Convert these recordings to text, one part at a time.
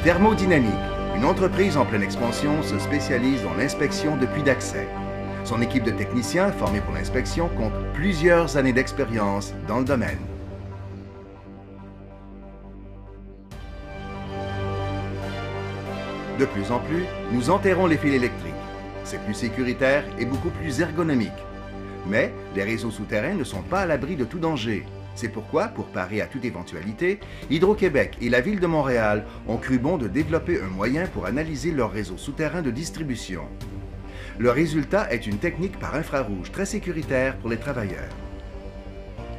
Thermodynamique, une entreprise en pleine expansion, se spécialise dans l'inspection de puits d'accès. Son équipe de techniciens formés pour l'inspection compte plusieurs années d'expérience dans le domaine. De plus en plus, nous enterrons les fils électriques. C'est plus sécuritaire et beaucoup plus ergonomique. Mais les réseaux souterrains ne sont pas à l'abri de tout danger. C'est pourquoi, pour parer à toute éventualité, Hydro-Québec et la Ville de Montréal ont cru bon de développer un moyen pour analyser leur réseau souterrain de distribution. Le résultat est une technique par infrarouge très sécuritaire pour les travailleurs.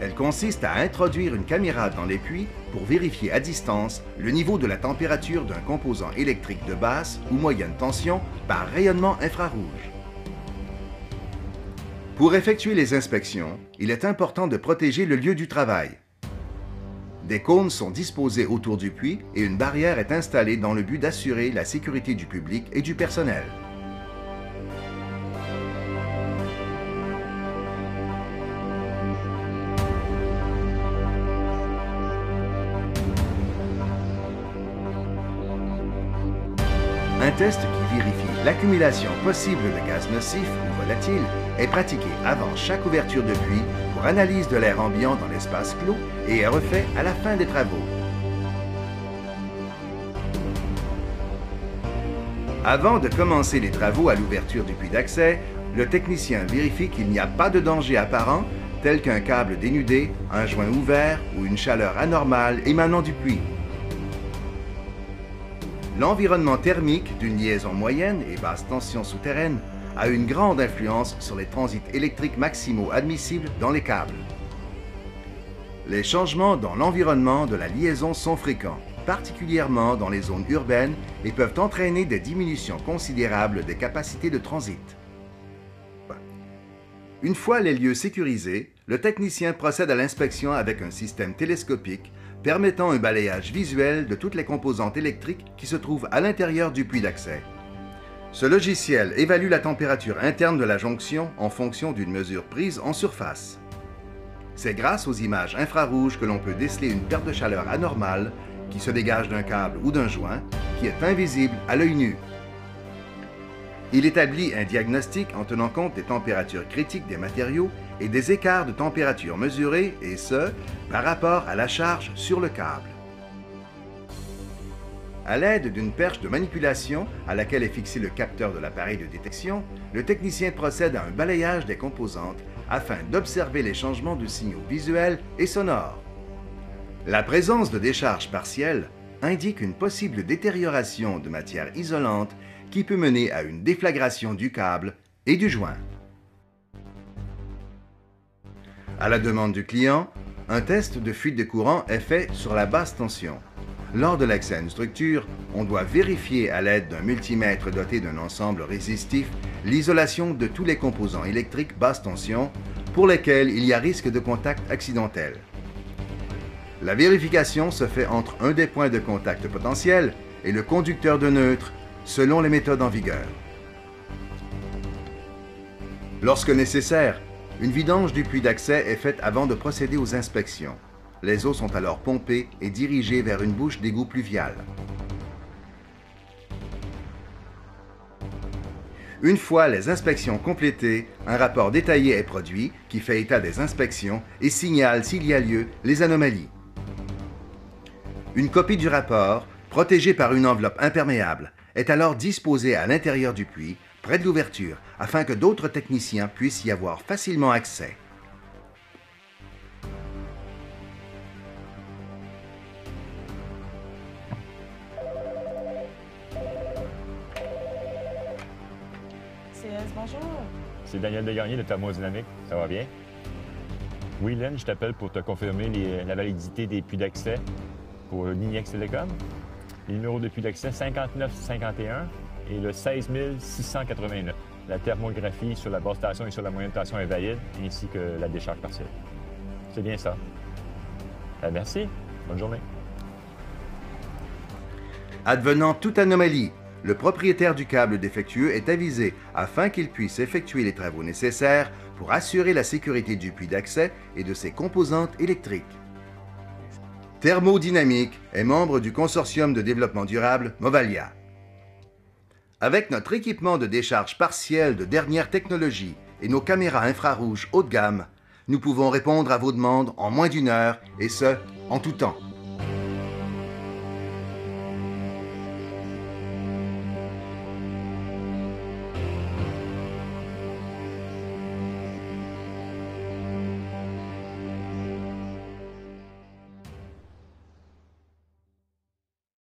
Elle consiste à introduire une caméra dans les puits pour vérifier à distance le niveau de la température d'un composant électrique de basse ou moyenne tension par rayonnement infrarouge. Pour effectuer les inspections, il est important de protéger le lieu du travail. Des cônes sont disposés autour du puits et une barrière est installée dans le but d'assurer la sécurité du public et du personnel. Un test qui vérifie l'accumulation possible de gaz nocifs ou volatiles est pratiqué avant chaque ouverture de puits pour analyse de l'air ambiant dans l'espace clos et est refait à la fin des travaux. Avant de commencer les travaux à l'ouverture du puits d'accès, le technicien vérifie qu'il n'y a pas de danger apparent tel qu'un câble dénudé, un joint ouvert ou une chaleur anormale émanant du puits. L'environnement thermique d'une liaison moyenne et basse tension souterraine a une grande influence sur les transits électriques maximaux admissibles dans les câbles. Les changements dans l'environnement de la liaison sont fréquents, particulièrement dans les zones urbaines, et peuvent entraîner des diminutions considérables des capacités de transit. Une fois les lieux sécurisés, le technicien procède à l'inspection avec un système télescopique permettant un balayage visuel de toutes les composantes électriques qui se trouvent à l'intérieur du puits d'accès. Ce logiciel évalue la température interne de la jonction en fonction d'une mesure prise en surface. C'est grâce aux images infrarouges que l'on peut déceler une perte de chaleur anormale qui se dégage d'un câble ou d'un joint qui est invisible à l'œil nu. Il établit un diagnostic en tenant compte des températures critiques des matériaux et des écarts de température mesurés, et ce, par rapport à la charge sur le câble. À l'aide d'une perche de manipulation à laquelle est fixé le capteur de l'appareil de détection, le technicien procède à un balayage des composantes afin d'observer les changements de signaux visuels et sonores. La présence de décharges partielles indique une possible détérioration de matière isolante qui peut mener à une déflagration du câble et du joint. À la demande du client, un test de fuite de courant est fait sur la basse tension. Lors de l'accès à une structure, on doit vérifier à l'aide d'un multimètre doté d'un ensemble résistif l'isolation de tous les composants électriques basse tension pour lesquels il y a risque de contact accidentel. La vérification se fait entre un des points de contact potentiels et le conducteur de neutre selon les méthodes en vigueur. Lorsque nécessaire, une vidange du puits d'accès est faite avant de procéder aux inspections. Les eaux sont alors pompées et dirigées vers une bouche d'égout pluvial. Une fois les inspections complétées, un rapport détaillé est produit qui fait état des inspections et signale s'il y a lieu les anomalies. Une copie du rapport, protégée par une enveloppe imperméable, est alors disposée à l'intérieur du puits, près de l'ouverture, afin que d'autres techniciens puissent y avoir facilement accès. Bonjour. C'est Daniel Desgagnés de Thermodynamique. Ça va bien? Oui, Len, je t'appelle pour te confirmer la validité des puits d'accès pour Lignex Télécom. Les numéros de puits d'accès 5951 et le 16689. La thermographie sur la basse tension et sur la moyenne tension est valide, ainsi que la décharge partielle. C'est bien ça. Merci. Bonne journée. Advenant toute anomalie, le propriétaire du câble défectueux est avisé afin qu'il puisse effectuer les travaux nécessaires pour assurer la sécurité du puits d'accès et de ses composantes électriques. Thermodynamique est membre du consortium de développement durable Movalia. Avec notre équipement de décharge partielle de dernière technologie et nos caméras infrarouges haut de gamme, nous pouvons répondre à vos demandes en moins d'1 heure et ce, en tout temps.